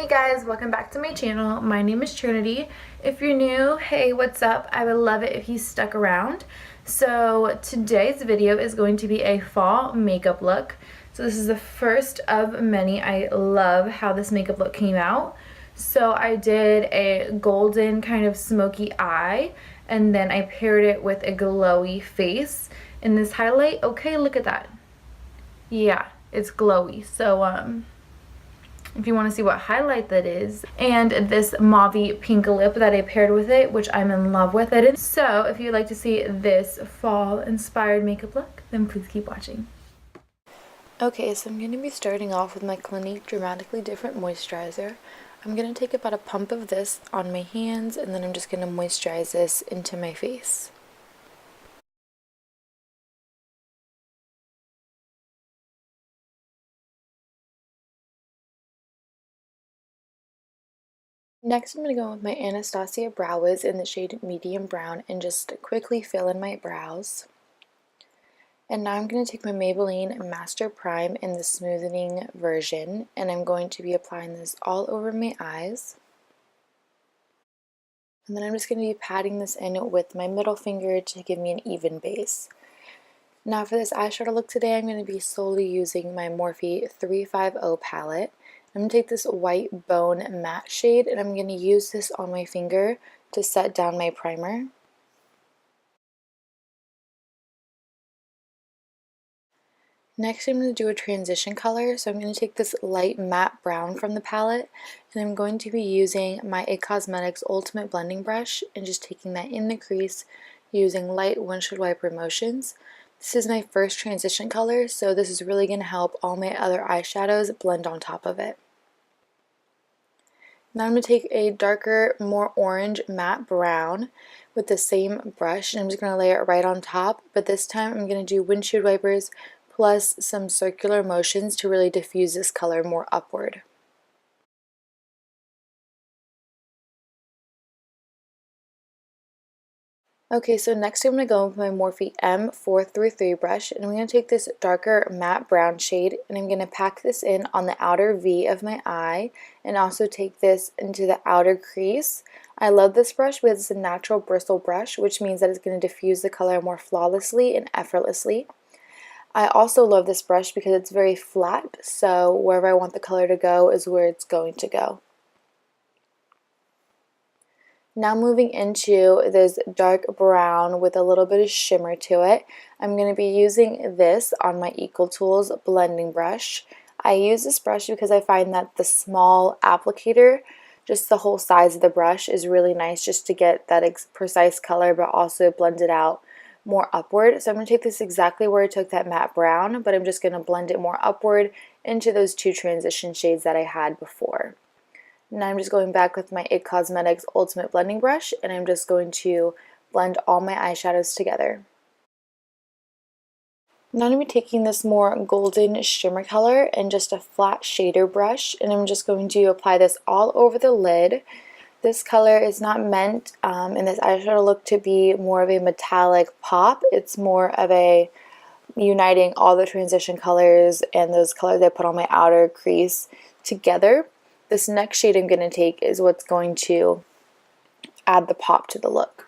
guys, welcome back to my channel. My name is Trinity. If you're new, hey, what's up? I would love it if you stuck around. So today's video is going to be a fall makeup look. So this is the first of many. I love how this makeup look came out. So I did a golden kind of smoky eye, and then I paired it with a glowy face. In this highlight, okay, look at that. Yeah, it's glowy. So if you want to see what highlight that is, and this mauve pink lip that I paired with it, which I'm in love with it. So if you'd like to see this fall inspired makeup look, then please keep watching. Okay, so I'm going to be starting off with my Clinique Dramatically Different Moisturizer. I'm going to take about a pump of this on my hands, and then I'm just going to moisturize this into my face. Next, I'm going to go with my Anastasia Brow Wiz in the shade Medium Brown and just quickly fill in my brows. And now I'm going to take my Maybelline Master Prime in the Smoothening version, and I'm going to be applying this all over my eyes. And then I'm just going to be patting this in with my middle finger to give me an even base. Now for this eyeshadow look today, I'm going to be solely using my Morphe 350 palette. I'm going to take this white bone matte shade, and I'm going to use this on my finger to set down my primer. Next, I'm going to do a transition color, so I'm going to take this light matte brown from the palette, and I'm going to be using my It Cosmetics Ultimate Blending Brush and just taking that in the crease using light windshield wiper motions. This is my first transition color, so this is really going to help all my other eyeshadows blend on top of it. Now I'm going to take a darker, more orange matte brown with the same brush, and I'm just going to lay it right on top, but this time I'm going to do windshield wipers plus some circular motions to really diffuse this color more upward. Okay, so next I'm going to go with my Morphe M433 brush, and I'm going to take this darker matte brown shade, and I'm going to pack this in on the outer V of my eye, and also take this into the outer crease. I love this brush because it's a natural bristle brush, which means that it's going to diffuse the color more flawlessly and effortlessly. I also love this brush because it's very flat, so wherever I want the color to go is where it's going to go. Now moving into this dark brown with a little bit of shimmer to it, I'm going to be using this on my Ecotools blending brush. I use this brush because I find that the small applicator, just the whole size of the brush, is really nice just to get that precise color but also blend it out more upward. So I'm going to take this exactly where I took that matte brown, but I'm just going to blend it more upward into those two transition shades that I had before. Now I'm just going back with my It Cosmetics Ultimate Blending Brush, and I'm just going to blend all my eyeshadows together. Now I'm going to be taking this more golden shimmer color and just a flat shader brush, and I'm just going to apply this all over the lid. This color is not meant in this eyeshadow look to be more of a metallic pop. It's more of a uniting all the transition colors and those colors I put on my outer crease together. This next shade I'm going to take is what's going to add the pop to the look.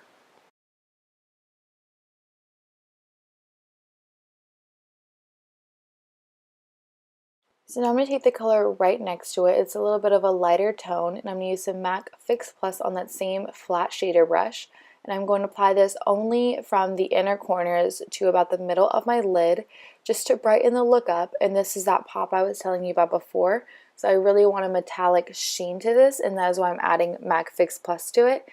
So now I'm going to take the color right next to it. It's a little bit of a lighter tone, and I'm going to use some MAC Fix Plus on that same flat shader brush. And I'm going to apply this only from the inner corners to about the middle of my lid, just to brighten the look up. And this is that pop I was telling you about before. So I really want a metallic sheen to this, and that is why I'm adding MAC Fix Plus to it.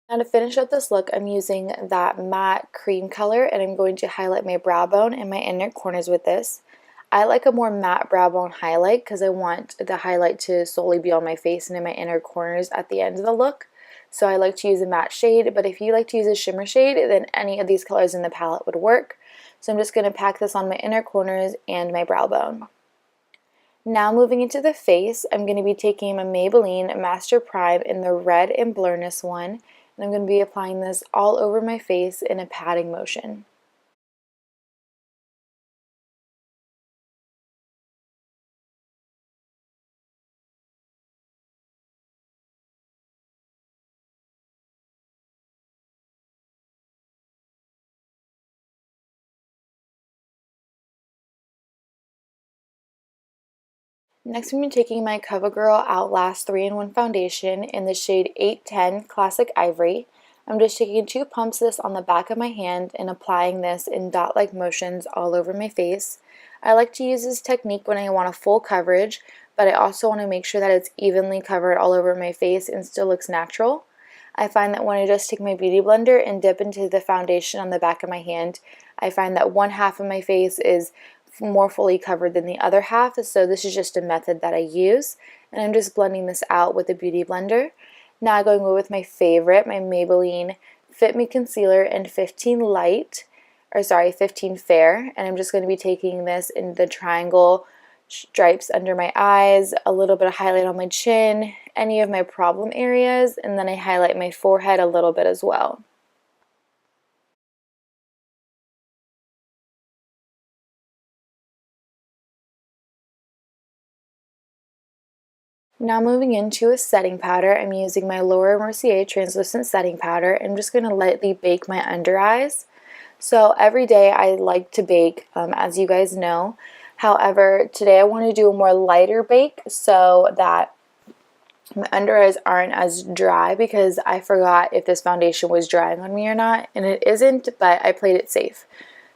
Now to finish up this look, I'm using that matte cream color, and I'm going to highlight my brow bone and my inner corners with this. I like a more matte brow bone highlight because I want the highlight to solely be on my face and in my inner corners at the end of the look. So I like to use a matte shade, but if you like to use a shimmer shade, then any of these colors in the palette would work. So I'm just going to pack this on my inner corners and my brow bone. Now moving into the face, I'm going to be taking my Maybelline Master Prime in the Red and Blurriness one, and I'm going to be applying this all over my face in a patting motion. Next, I'm going to be taking my Covergirl Outlast 3-in-1 foundation in the shade 810 Classic Ivory. I'm just taking 2 pumps of this on the back of my hand and applying this in dot-like motions all over my face. I like to use this technique when I want a full coverage, but I also want to make sure that it's evenly covered all over my face and still looks natural. I find that when I just take my beauty blender and dip into the foundation on the back of my hand, I find that one half of my face is more fully covered than the other half, so this is just a method that I use, and I'm just blending this out with a beauty blender. Now going with my favorite, my Maybelline Fitme Concealer in 15 Fair, and I'm just going to be taking this in the triangle stripes under my eyes, a little bit of highlight on my chin, any of my problem areas, and then I highlight my forehead a little bit as well. Now moving into a setting powder, I'm using my Laura Mercier translucent setting powder. I'm just going to lightly bake my under eyes. So every day I like to bake, as you guys know. However, today I want to do a more lighter bake so that my under eyes aren't as dry, because I forgot if this foundation was drying on me or not, and it isn't, but I played it safe.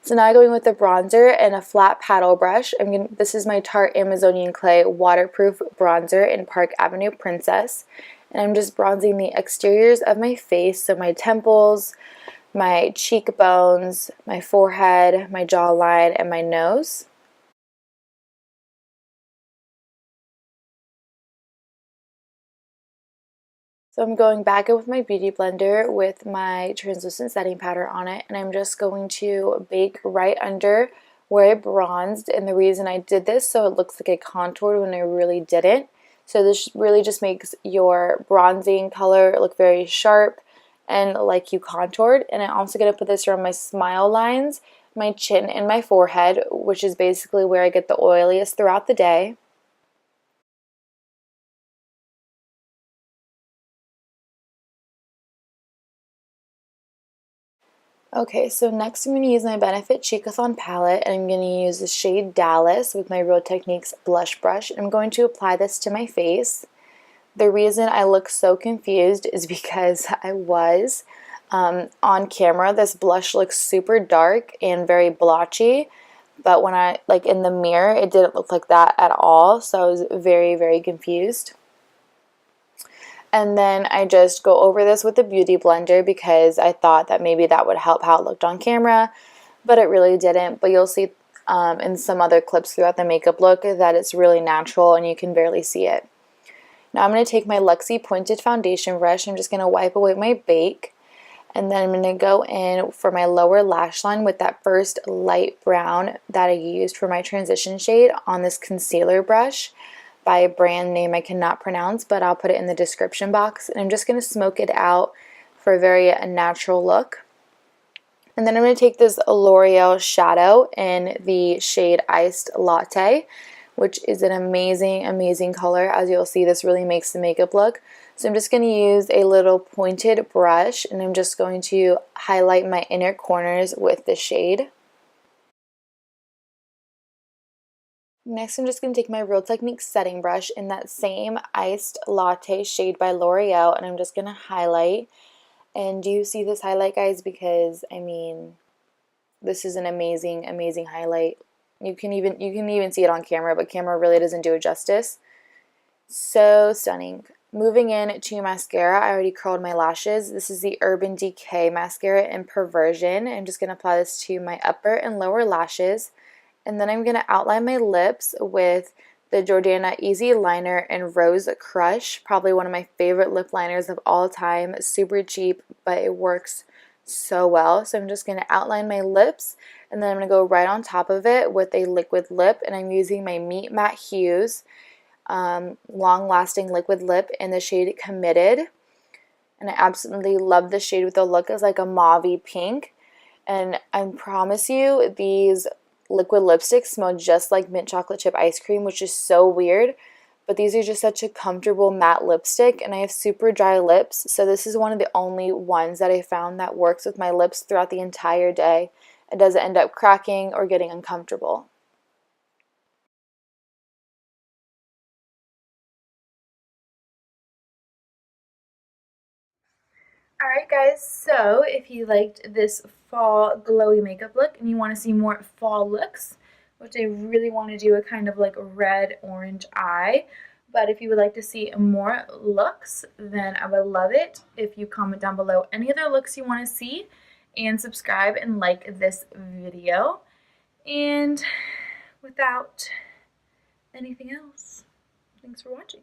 So now going with the bronzer and a flat paddle brush. This is my Tarte Amazonian Clay Waterproof Bronzer in Park Avenue Princess. And I'm just bronzing the exteriors of my face, so my temples, my cheekbones, my forehead, my jawline, and my nose. So I'm going back in with my beauty blender with my translucent setting powder on it, and I'm just going to bake right under where I bronzed. And the reason I did this, so it looks like I contoured when I really didn't. So this really just makes your bronzing color look very sharp and like you contoured. And I'm also going to put this around my smile lines, my chin, and my forehead, which is basically where I get the oiliest throughout the day. Okay, so next I'm going to use my Benefit Cheekathon palette, and I'm going to use the shade Dallas with my Real Techniques blush brush. I'm going to apply this to my face. The reason I look so confused is because I was on camera. This blush looks super dark and very blotchy, but when I, like in the mirror, it didn't look like that at all, so I was very, very confused. And then I just go over this with a beauty blender because I thought that maybe that would help how it looked on camera, but it really didn't. But you'll see in some other clips throughout the makeup look that it's really natural and you can barely see it. Now I'm going to take my Luxie pointed foundation brush. I'm just going to wipe away my bake, and then I'm going to go in for my lower lash line with that first light brown that I used for my transition shade on this concealer brush by a brand name I cannot pronounce, but I'll put it in the description box. And I'm just going to smoke it out for a very natural look. And then I'm going to take this L'Oreal shadow in the shade Iced Latte, which is an amazing, amazing color. As you'll see, this really makes the makeup look. So I'm just going to use a little pointed brush, and I'm just going to highlight my inner corners with the shade. Next, I'm just going to take my Real Techniques setting brush in that same Iced Latte shade by L'Oreal, and I'm just going to highlight. And do you see this highlight, guys? Because, I mean, this is an amazing, amazing highlight. You can even see it on camera, but camera really doesn't do it justice. So stunning. Moving in to mascara, I already curled my lashes. This is the Urban Decay mascara in Perversion. I'm just going to apply this to my upper and lower lashes. And then I'm going to outline my lips with the Jordana Easy Liner in Rose Crush. Probably one of my favorite lip liners of all time. Super cheap, but it works so well. So I'm just going to outline my lips, and then I'm going to go right on top of it with a liquid lip. And I'm using my Meet Matte Hues long-lasting liquid lip in the shade Committed. And I absolutely love this shade with the look. It's like a mauve-y pink. And I promise you, these liquid lipsticks smell just like mint chocolate chip ice cream, which is so weird. But these are just such a comfortable matte lipstick, and I have super dry lips. So this is one of the only ones that I found that works with my lips throughout the entire day. It doesn't end up cracking or getting uncomfortable. Alright guys, so if you liked this fall glowy makeup look and you want to see more fall looks, which I really want to do a kind of like red orange eye, but if you would like to see more looks, then I would love it if you comment down below any other looks you want to see, and subscribe and like this video. And without anything else, thanks for watching.